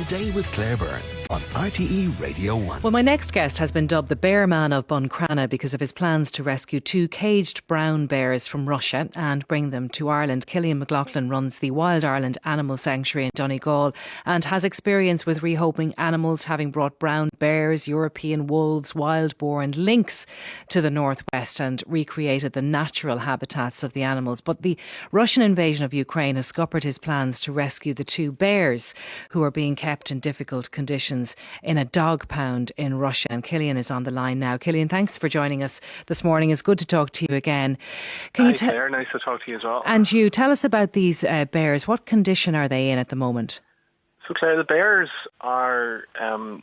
Today with Claire Byrne on RTE Radio 1. Well, my next guest has been dubbed the Bear Man of Buncrana because of his plans to rescue 2 caged brown bears from Russia and bring them to Ireland. Killian runs the Wild Ireland Animal Sanctuary in Donegal and has experience with rehoming animals, having brought brown bears, European wolves, wild boar and lynx to the northwest and recreated the natural habitats of the animals. But the Russian invasion of Ukraine has scuppered his plans to rescue the 2 bears who are being kept in difficult conditions in a dog pound in Russia. And Killian is on the line now. Killian, thanks for joining us this morning. It's good to talk to you again. Hi, Claire. Nice to talk to you as well. And you, tell us about these bears. What condition are they in at the moment? So, Claire, the bears are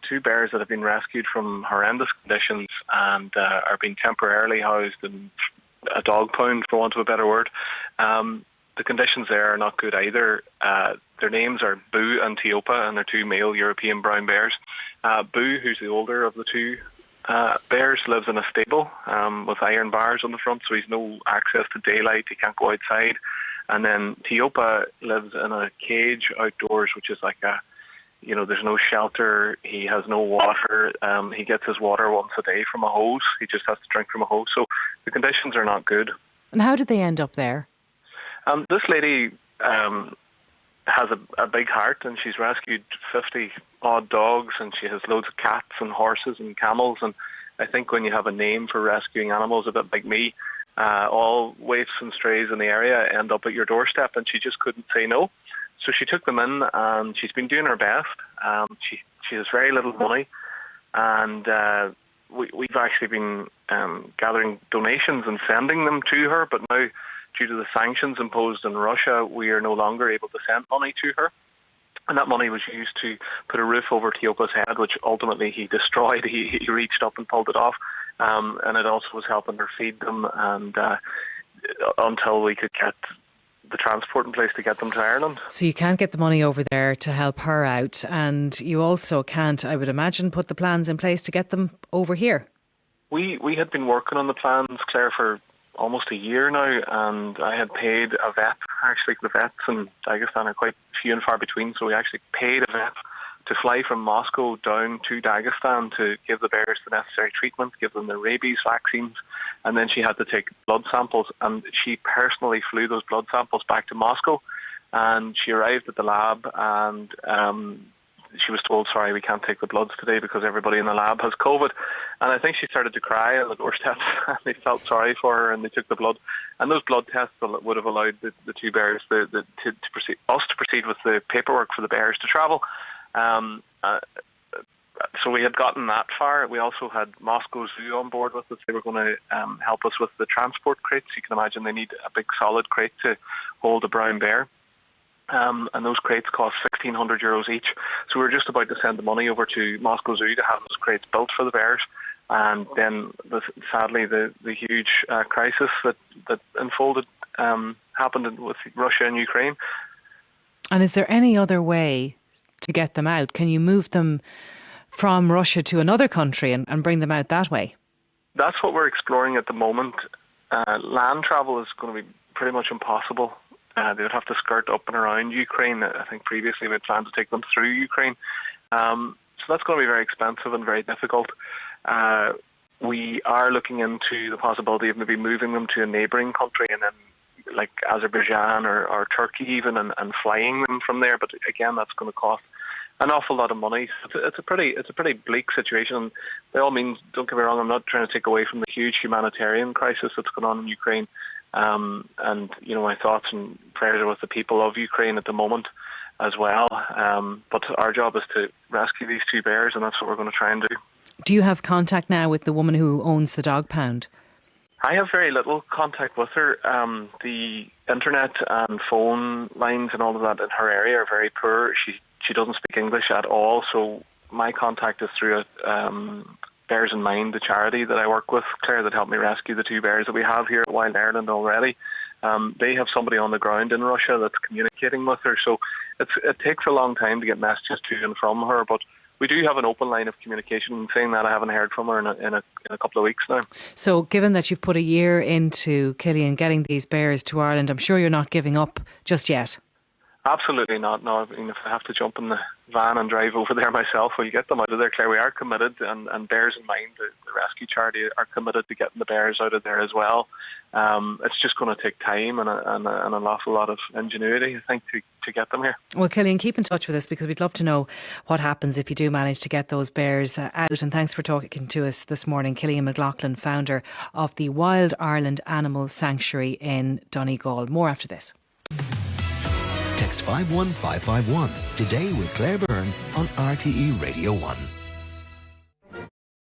2 bears that have been rescued from horrendous conditions and are being temporarily housed in a dog pound, for want of a better word. The conditions there are not good either. Their names are Boo and Tiopa, and they're 2 male European brown bears. Boo, who's the older of the 2 bears, lives in a stable with iron bars on the front, so he's no access to daylight. He can't go outside. And then Tiopa lives in a cage outdoors, which is like there's no shelter. He has no water. He gets his water once a day from a hose. He just has to drink from a hose. So the conditions are not good. And how did they end up there? This lady has a big heart, and she's rescued 50 odd dogs, and she has loads of cats and horses and camels. And I think when you have a name for rescuing animals, a bit like me, all waifs and strays in the area end up at your doorstep, and she just couldn't say no. So she took them in, and she's been doing her best. She has very little money, and we've actually been gathering donations and sending them to her, but now, due to the sanctions imposed in Russia, we are no longer able to send money to her. And that money was used to put a roof over Tiopa's head, which ultimately he destroyed. He reached up and pulled it off. And it also was helping her feed them and until we could get the transport in place to get them to Ireland. So you can't get the money over there to help her out. And you also can't, I would imagine, put the plans in place to get them over here. We had been working on the plans, Claire, for almost a year now, and I had paid a vet. Actually, the vets in Dagestan are quite few and far between, so we actually paid a vet to fly from Moscow down to Dagestan to give the bears the necessary treatment, give them the rabies vaccines, and then she had to take blood samples, and she personally flew those blood samples back to Moscow, and she arrived at the lab, and she was told, sorry, we can't take the bloods today because everybody in the lab has COVID. And I think she started to cry on the doorstep, and they felt sorry for her, and they took the blood. And those blood tests would have allowed the 2 bears to proceed with the paperwork for the bears to travel. So we had gotten that far. We also had Moscow Zoo on board with us. They were going to help us with the transport crates. You can imagine they need a big solid crate to hold a brown bear. And those crates cost €1,600 each. So we were just about to send the money over to Moscow Zoo to have those crates built for the bears. And then, sadly, the huge crisis that unfolded happened with Russia and Ukraine. And is there any other way to get them out? Can you move them from Russia to another country and bring them out that way? That's what we're exploring at the moment. Land travel is going to be pretty much impossible. They would have to skirt up and around Ukraine. I think previously we had planned to take them through Ukraine. So that's going to be very expensive and very difficult. We are looking into the possibility of maybe moving them to a neighbouring country, and then like Azerbaijan or Turkey even, and flying them from there. But again, that's going to cost an awful lot of money. It's a pretty bleak situation. By all means, don't get me wrong, I'm not trying to take away from the huge humanitarian crisis that's going on in Ukraine. And my thoughts and prayers are with the people of Ukraine at the moment as well. But our job is to rescue these 2 bears, and that's what we're going to try and do. Do you have contact now with the woman who owns the dog pound? I have very little contact with her. The internet and phone lines and all of that in her area are very poor. She doesn't speak English at all, so my contact is through Bears in Mind, the charity that I work with, Claire, that helped me rescue the 2 bears that we have here at Wild Ireland already. They have somebody on the ground in Russia that's communicating with her, so it takes a long time to get messages to and from her, but we do have an open line of communication. Saying that, I haven't heard from her in a couple of weeks now. So given that you've put a year into, Killian, getting these bears to Ireland, I'm sure you're not giving up just yet. Absolutely not. No, I mean, if I have to jump in the van and drive over there myself, we'll get them out of there, Claire. We are committed, and Bears in Mind, the rescue charity, are committed to getting the bears out of there as well. It's just going to take time and an awful lot of ingenuity, I think, to get them here. Well, Killian, keep in touch with us, because we'd love to know what happens if you do manage to get those bears out. And thanks for talking to us this morning. Killian McLaughlin, founder of the Wild Ireland Animal Sanctuary in Donegal. More after this. Text 51551 today with Claire Byrne on RTE Radio 1.